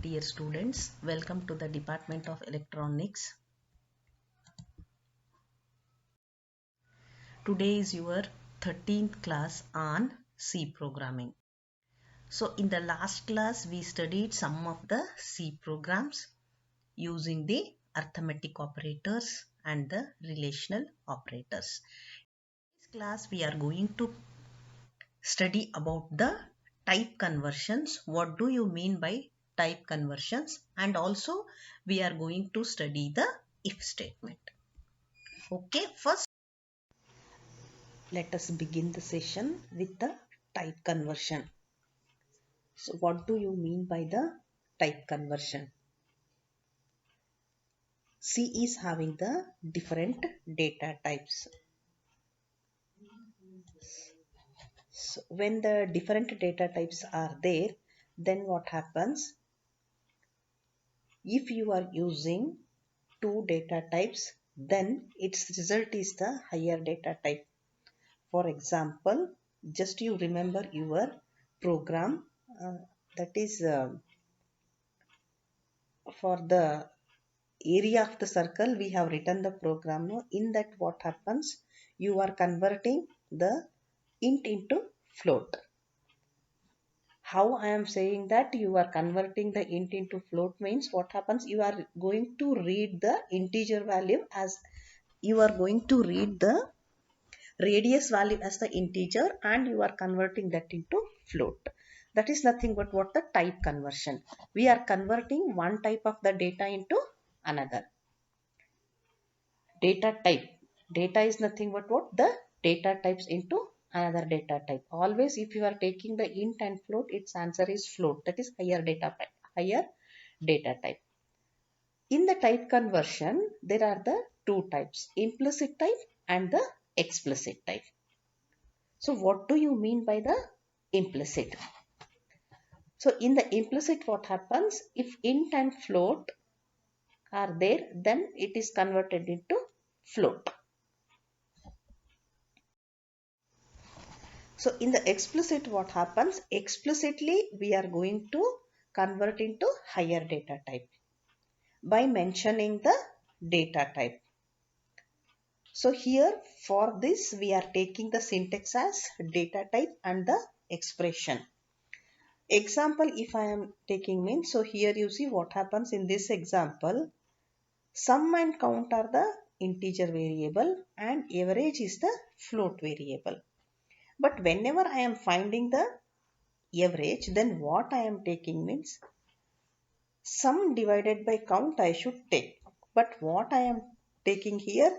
dear students, welcome to the Department of Electronics. Today is your 13th class on C programming. So in the last class we studied some of the C programs using the arithmetic operators and the relational operators. In this class we are going to study about the type conversions. What do you mean by type conversions? And also we are going to study the if statement. Okay, first let us begin the session with the type conversion. So what do you mean by the type conversion? C is having the different data types. So when the different data types are there, then what happens? If you are using two data types, then its result is the higher data type. For example, just you remember your program, that is for the area of the circle we have written the program. Now in that what happens, you are converting the int into float. How I am saying that you are converting the int into float means what happens, you are going to read the integer value as you are going to read the radius value as the integer and you are converting that into float. That is nothing but what the type conversion. We are converting one type of the data into another. Data type. Data is nothing but what? The data types into another data type. Always if you are taking the int and float, its answer is float. That is higher data type. In the type conversion, there are the two types, implicit type and the explicit type. So what do you mean by the implicit? So in the implicit what happens, if int and float are there, then it is converted into float. So in the explicit what happens, explicitly we are going to convert into higher data type by mentioning the data type. So here for this we are taking the syntax as data type and the expression. Example if I am taking means, so here you see what happens in this example. Sum and count are the integer variable and average is the float variable. But whenever I am finding the average, then what I am taking means sum divided by count I should take. But what I am taking here,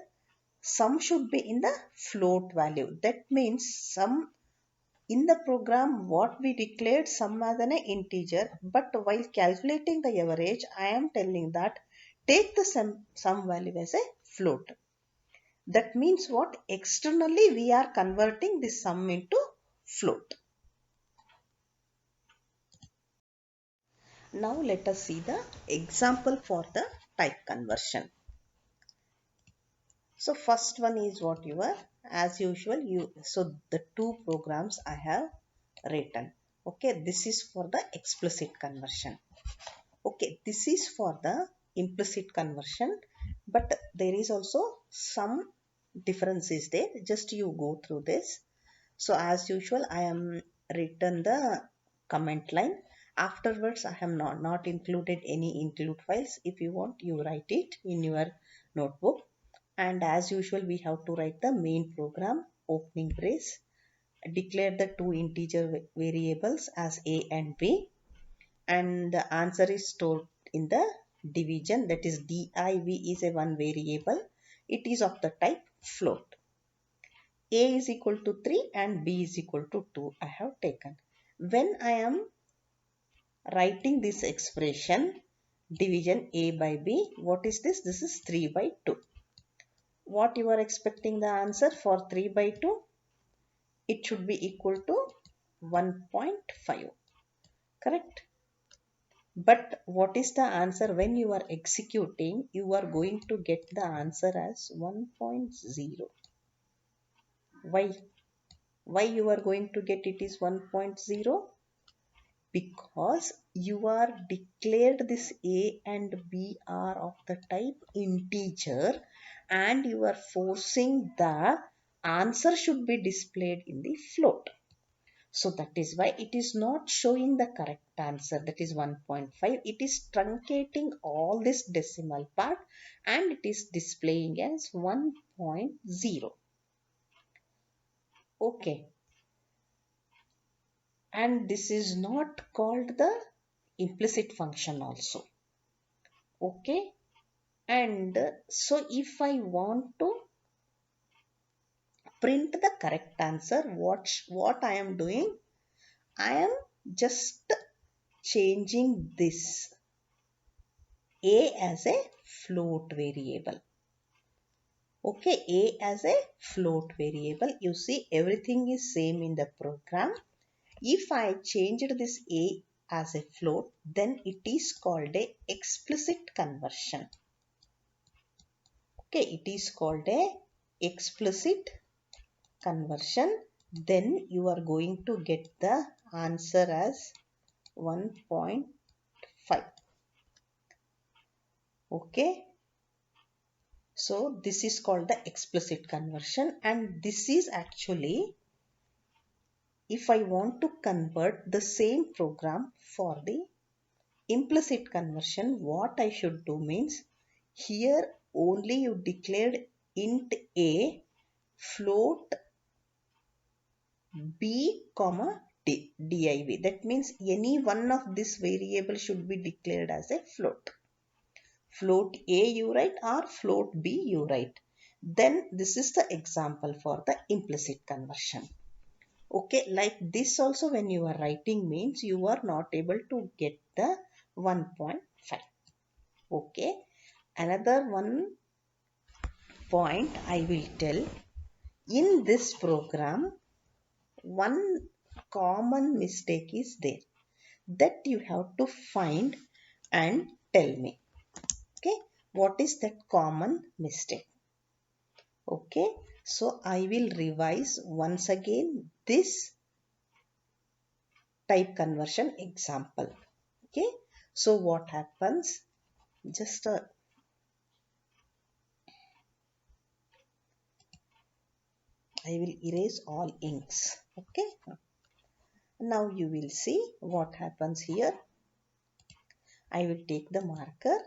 sum should be in the float value. That means sum in the program what we declared sum as an integer, but while calculating the average I am telling that take the sum value as a float. That means what? Externally we are converting this sum into float. Now let us see the example for the type conversion. So first one is what you are, as usual, so the two programs I have written. Okay, this is for the explicit conversion. Okay, this is for the implicit conversion, but there is also some differences there. Just you go through this. So as usual, I am written the comment line. Afterwards, I have not included any include files. If you want, you write it in your notebook. And as usual, we have to write the main program, opening brace, declare the two integer variables as a and b, and the answer is stored in the division, that is div is a one variable. It is of the type float. A is equal to 3 and b is equal to 2 I have taken. When I am writing this expression, division a by b, what is this? This is 3 by 2. What you are expecting the answer for 3 by 2? It should be equal to 1.5. Correct? But what is the answer when you are executing? You are going to get the answer as 1.0. Why? Why you are going to get it is 1.0? Because you are declared this A and B are of the type integer, and you are forcing the answer should be displayed in the float. So that is why it is not showing the correct answer, that is 1.5. It is truncating all this decimal part and it is displaying as 1.0. Okay. And this is not called the implicit function also. Okay. And so if I want to print the correct answer, what I am doing? I am just changing this A as a float variable. Okay, A as a float variable. You see everything is same in the program. If I changed this A as a float, then it is called a explicit conversion. Okay, it is called a explicit conversion. Then you are going to get the answer as 1.5. Okay. So this is called the explicit conversion, and this is actually if I want to convert the same program for the implicit conversion, what I should do means here only you declared int A, float B, comma div. That means any one of this variable should be declared as a float. Float A you write or float B you write. Then this is the example for the implicit conversion. Okay, like this also when you are writing means you are not able to get the 1.5. Okay, another one point I will tell. In this program, one common mistake is there that you have to find and tell me. Okay, what is that common mistake? Okay, so I will revise once again this type conversion example. Okay, so what happens? Just I will erase all inks. Okay, now you will see what happens here. I will take the marker.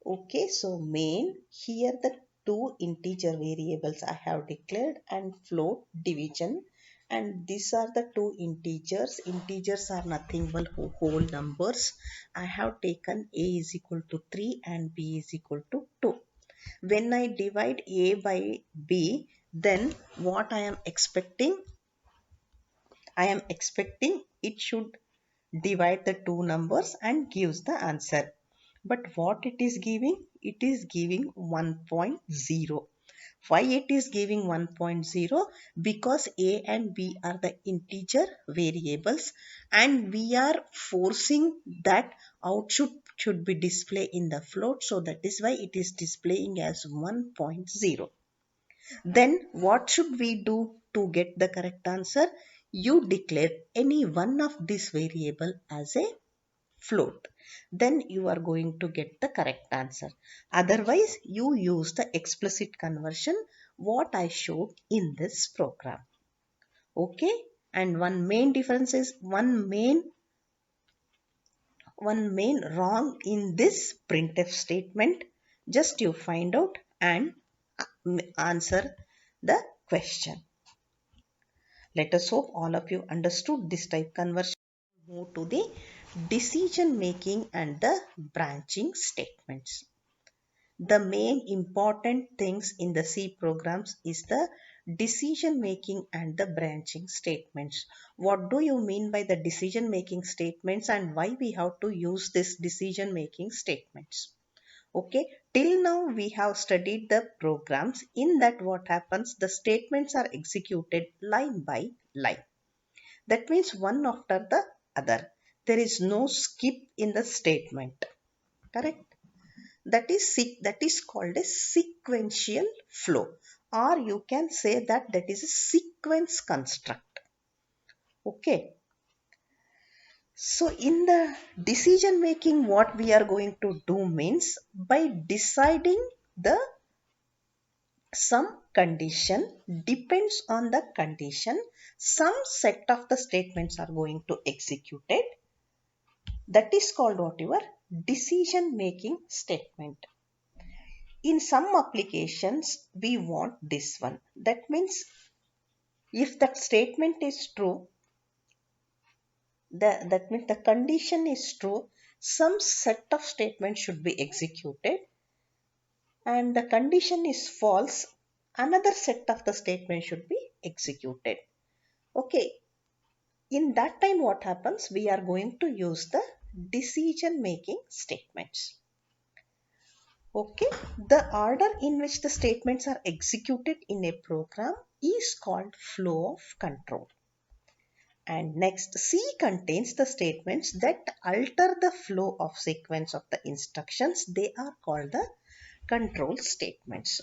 Okay, so main, here the two integer variables I have declared and float division, and these are the two integers. Integers are nothing but whole numbers. I have taken A is equal to 3 and B is equal to 2. When I divide A by B, then what I am expecting? I am expecting it should divide the two numbers and gives the answer. But what it is giving? It is giving 1.0. Why it is giving 1.0? Because A and B are the integer variables and we are forcing that output should be displayed in the float. So that is why it is displaying as 1.0. Then what should we do to get the correct answer? You declare any one of this variable as a float. Then you are going to get the correct answer. Otherwise, you use the explicit conversion what I showed in this program. Okay. And one main difference is one main wrong in this printf statement. Just you find out and answer the question. Let us hope all of you understood this type conversion. Move to the decision making and the branching statements. The main important things in the C programs is the decision making and the branching statements. What do you mean by the decision making statements and why we have to use this decision making statements? Okay, till now we have studied the programs. In that what happens? The statements are executed line by line. That means one after the other. There is no skip in the statement. Correct? That is called a sequential flow, or you can say that is a sequence construct. Okay. So in the decision making, what we are going to do means by deciding the some condition, depends on the condition, some set of the statements are going to execute it. That is called what your decision making statement. In some applications, we want this one. That means if that statement is true, that means the condition is true, some set of statements should be executed, and the condition is false, another set of the statement should be executed. Okay, in that time what happens? We are going to use the decision making statements. Okay, the order in which the statements are executed in a program is called flow of control. And next, C contains the statements that alter the flow of sequence of the instructions. They are called the control statements.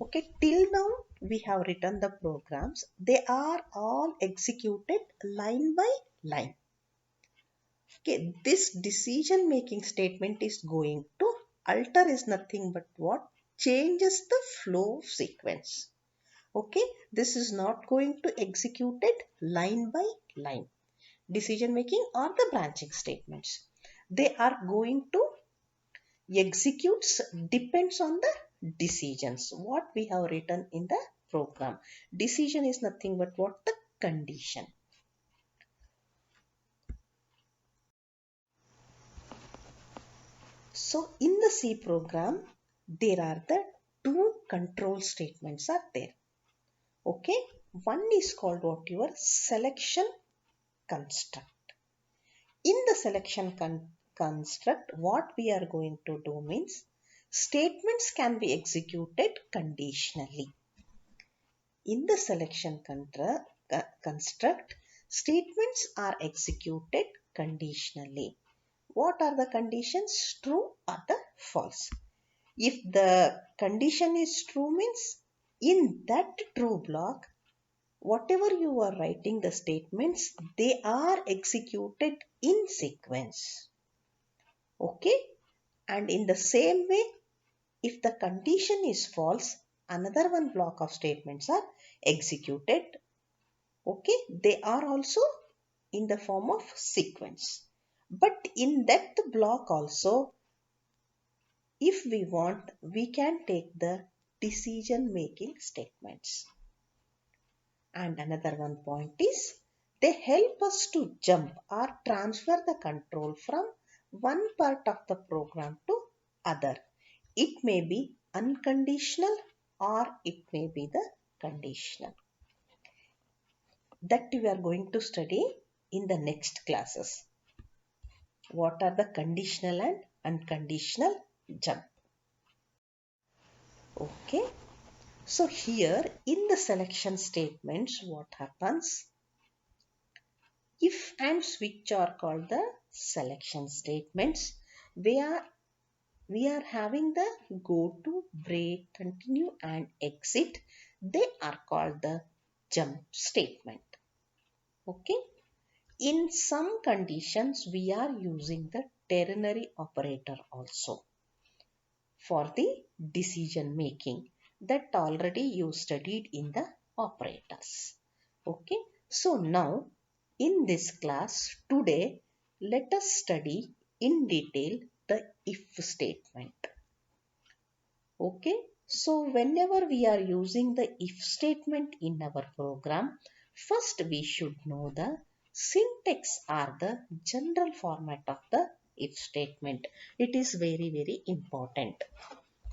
Okay, till now we have written the programs. They are all executed line by line. Okay, this decision making statement is going to alter is nothing but what? Changes the flow of sequence. Okay, this is not going to execute it line by line. Decision making or the branching statements, they are going to executes depends on the decisions what we have written in the program. Decision is nothing but what? The condition. So in the C program, there are the two control statements are there. Okay, one is called what? Your selection construct. In the selection construct, what we are going to do means statements can be executed conditionally. In the selection construct, statements are executed conditionally. What are the conditions? True or the false. If the condition is true means in that true block, whatever you are writing the statements, they are executed in sequence. Okay, and in the same way, if the condition is false, another one block of statements are executed. Okay, they are also in the form of sequence. But in that block also, if we want, we can take the decision making statements. And another one point is they help us to jump or transfer the control from one part of the program to other. It may be unconditional or it may be the conditional. That we are going to study in the next classes. What are the conditional and unconditional jump? Okay. So here in the selection statements, what happens? If and switch are called the selection statements. We are having the go to, break, continue and exit. They are called the jump statement. Okay. In some conditions, we are using the ternary operator also for the decision making. That already you studied in the operators. Okay. So now in this class today, let us study in detail the if statement. Okay. So whenever we are using the if statement in our program, first we should know the syntax or the general format of the if statement. It is very important.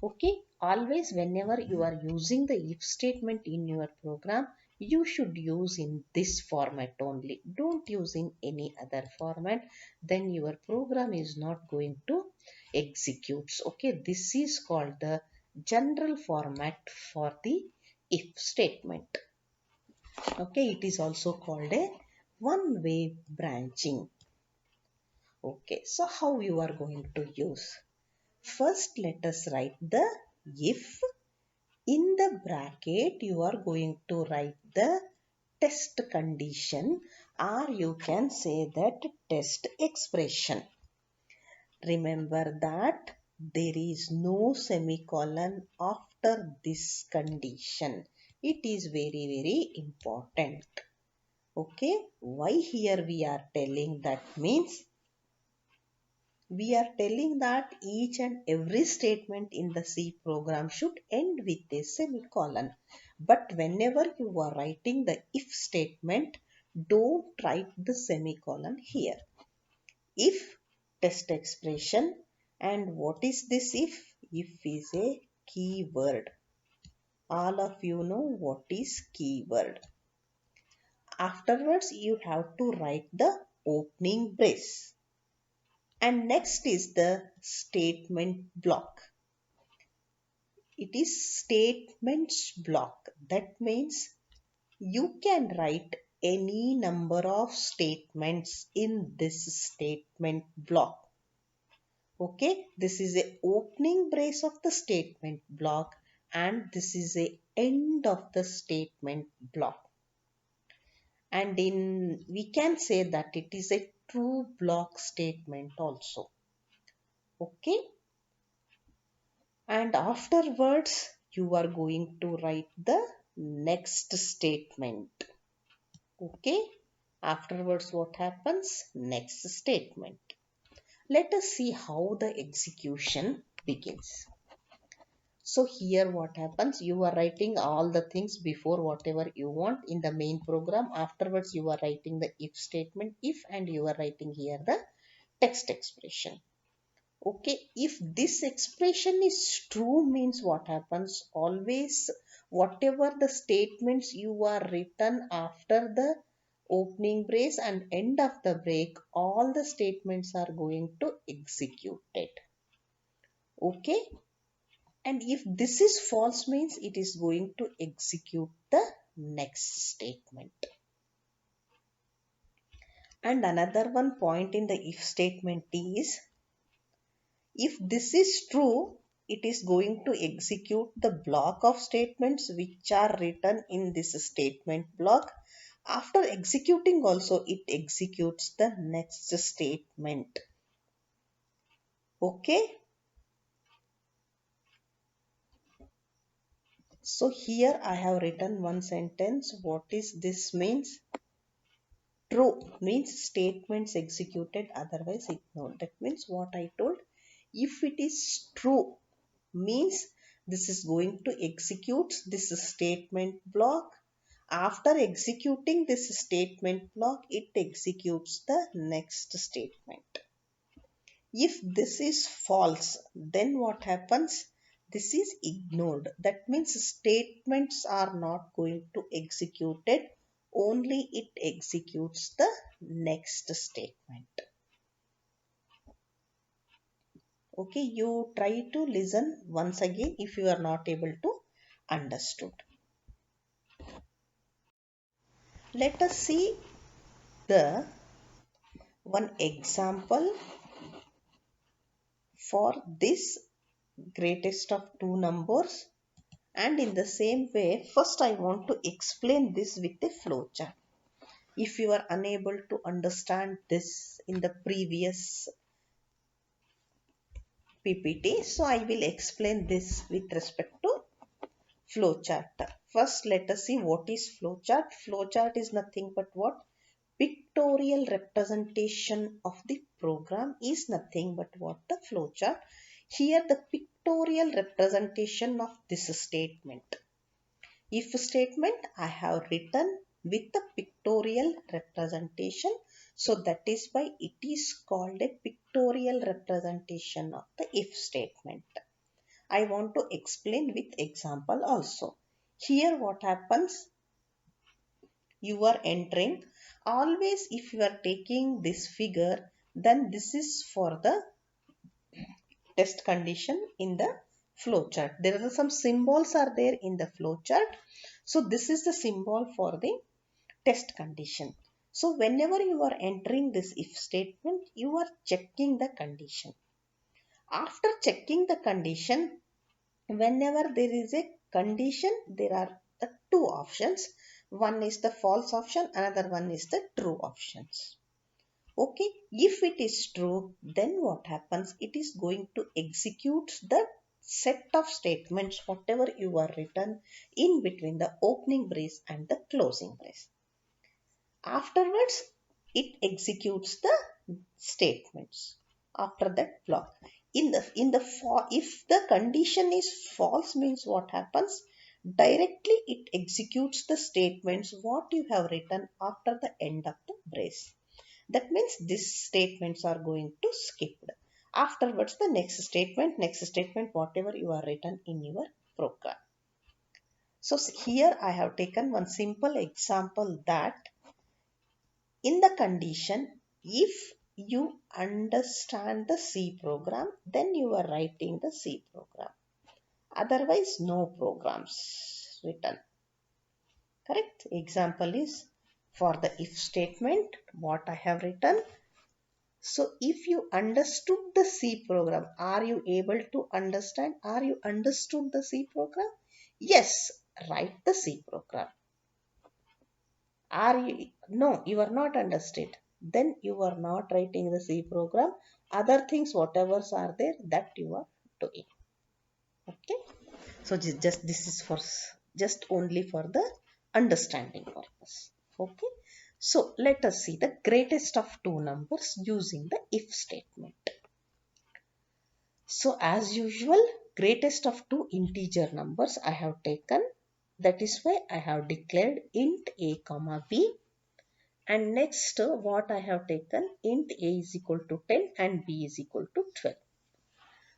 Okay, always whenever you are using the if statement in your program, you should use in this format only. Don't use in any other format, then your program is not going to execute. Okay, this is called the general format for the if statement. Okay, it is also called a one-way branching. Okay, so how you are going to use? First, let us write the if. In the bracket, you are going to write the test condition, or you can say that test expression. Remember that there is no semicolon after this condition. It is very, very important. Okay, why here we are telling that means we are telling that each and every statement in the C program should end with a semicolon. But whenever you are writing the if statement, don't write the semicolon here. If test expression, and what is this if? If is a keyword. All of you know what is keyword. Afterwards, you have to write the opening brace. And next is the statement block. It is statements block. That means you can write any number of statements in this statement block. Okay, this is a opening brace of the statement block and this is a end of the statement block. And in we can say that it is a true block statement also. Okay, and afterwards you are going to write the next statement. Okay, afterwards what happens? Next statement. Let us see how the execution begins. So here what happens? You are writing all the things before whatever you want in the main program. Afterwards you are writing the if statement, if, and you are writing here the text expression. Okay, if this expression is true means what happens? Always whatever the statements you are written after the opening brace and end of the break, all the statements are going to execute it. Okay, and if this is false means it is going to execute the next statement. And another one point in the if statement is, if this is true, it is going to execute the block of statements which are written in this statement block. After executing also, it executes the next statement. Okay. So here I have written one sentence. What is this means? True means statements executed, otherwise ignored. That means what I told. If it is true means this is going to execute this statement block. After executing this statement block, it executes the next statement. If this is false, then what happens? This is ignored. That means statements are not going to execute it. Only it executes the next statement. Okay, you try to listen once again if you are not able to understood. Let us see the one example for this greatest of two numbers, and in the same way first I want to explain this with a flowchart. If you are unable to understand this in the previous PPT, so I will explain this with respect to flowchart. First let us see what is flowchart. Flowchart is nothing but what? Pictorial representation of the program is nothing but what? The flowchart. Here the pictorial representation of this statement. If statement I have written with the pictorial representation. So that is why it is called a pictorial representation of the if statement. I want to explain with example also. Here what happens? You are entering. Always if you are taking this figure, then this is for the test condition in the flowchart. There are some symbols are there in the flowchart. So this is the symbol for the test condition. So whenever you are entering this if statement, you are checking the condition. After checking the condition, whenever there is a condition, there are the two options. One is the false option, another one is the true options. Okay, if it is true, then what happens? It is going to execute the set of statements, whatever you are written in between the opening brace and the closing brace. Afterwards, it executes the statements after that block. If the condition is false, means what happens? Directly it executes the statements what you have written after the end of the brace. That means these statements are going to skip. Afterwards, the next statement, whatever you are written in your program. So here I have taken one simple example that in the condition, if you understand the C program, then you are writing the C program. Otherwise, no programs written. Correct? Example is for the if statement, what I have written. So if you understood the C program, are you able to understand? Are you understood the C program? Yes, write the C program. Are you, no, you are not understood. Then you are not writing the C program. Other things, whatever are there, that you are doing. Okay. So just this is for just only for the understanding purpose. Okay. So let us see the greatest of two numbers using the if statement. So as usual, greatest of two integer numbers I have taken. That is why I have declared int a comma b. And next what I have taken, int a is equal to 10 and b is equal to 12.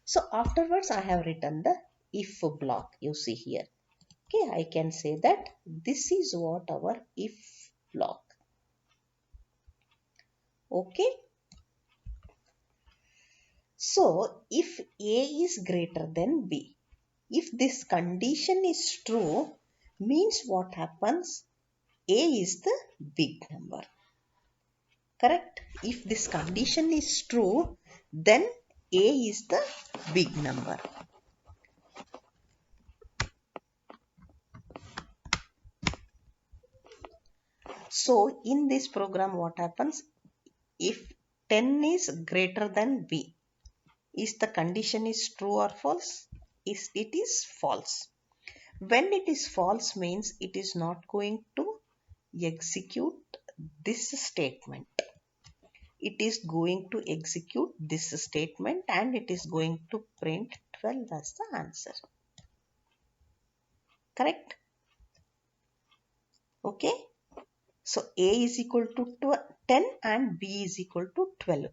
So afterwards I have written the if block, you see here. Okay, I can say that this is what our if block. Okay. So if a is greater than b, if this condition is true, means what happens? A is the big number. Correct? If this condition is true, then A is the big number. So in this program, what happens? If 10 is greater than B, is the condition is true or false? It is false. When it is false, means it is not going to execute this statement. It is going to execute this statement and it is going to print 12 as the answer. Correct? Okay. So A is equal to 10 and B is equal to 12.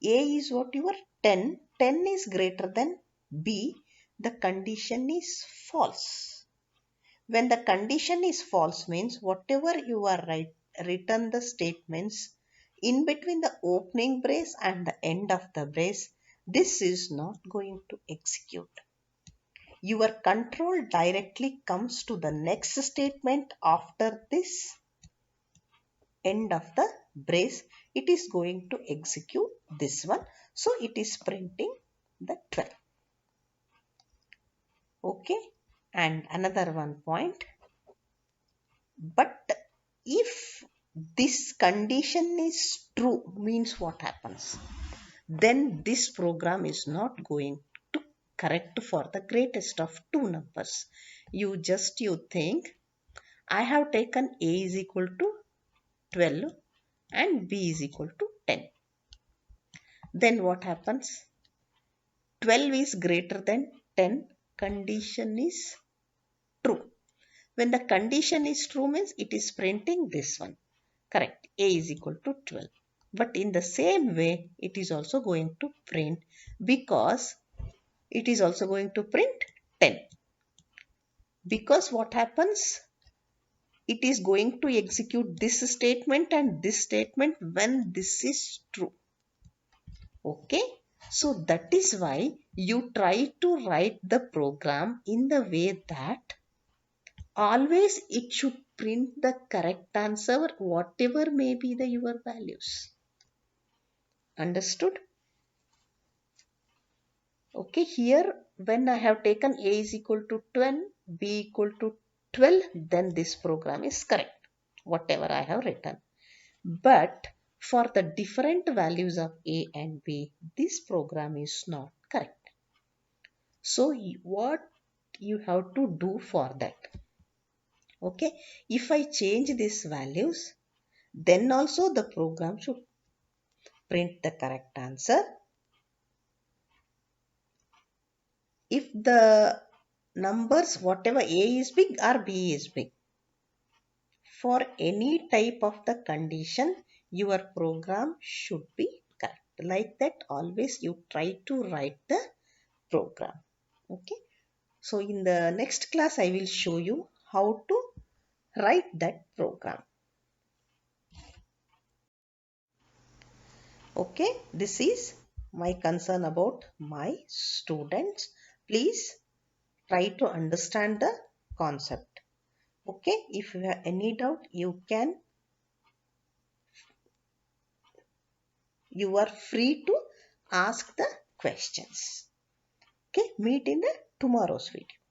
A is what your 10. 10 is greater than B. The condition is false. When the condition is false, means whatever you are written the statements in between the opening brace and the end of the brace, this is not going to execute. Your control directly comes to the next statement after this end of the brace. It is going to execute this one. So it is printing the 12. Okay. And another one point. But if this condition is true, means what happens? Then this program is not going to correct for the greatest of two numbers. You think I have taken A is equal to 12 and B is equal to 10. Then what happens? 12 is greater than 10. Condition is true. When the condition is true, means it is printing this one. Correct. A is equal to 12. But in the same way, it is also going to print, because it is also going to print 10. Because what happens? It is going to execute this statement and this statement when this is true. Okay. So that is why you try to write the program in the way that always it should print the correct answer, whatever may be your values. Understood? Okay, here when I have taken A is equal to 10, B equal to 12, then this program is correct. whatever I have written. But for the different values of A and B, this program is not correct. So what you have to do for that? Okay, if I change these values, then also the program should print the correct answer. If the numbers, whatever A is big or B is big, for any type of the condition, your program should be correct. Like that, always you try to write the program. Okay. So in the next class, I will show you how to write that program. Okay. This is my concern about my students. Please try to understand the concept. Okay. If you have any doubt, you are free to ask the questions. Okay. Meet in the tomorrow's video.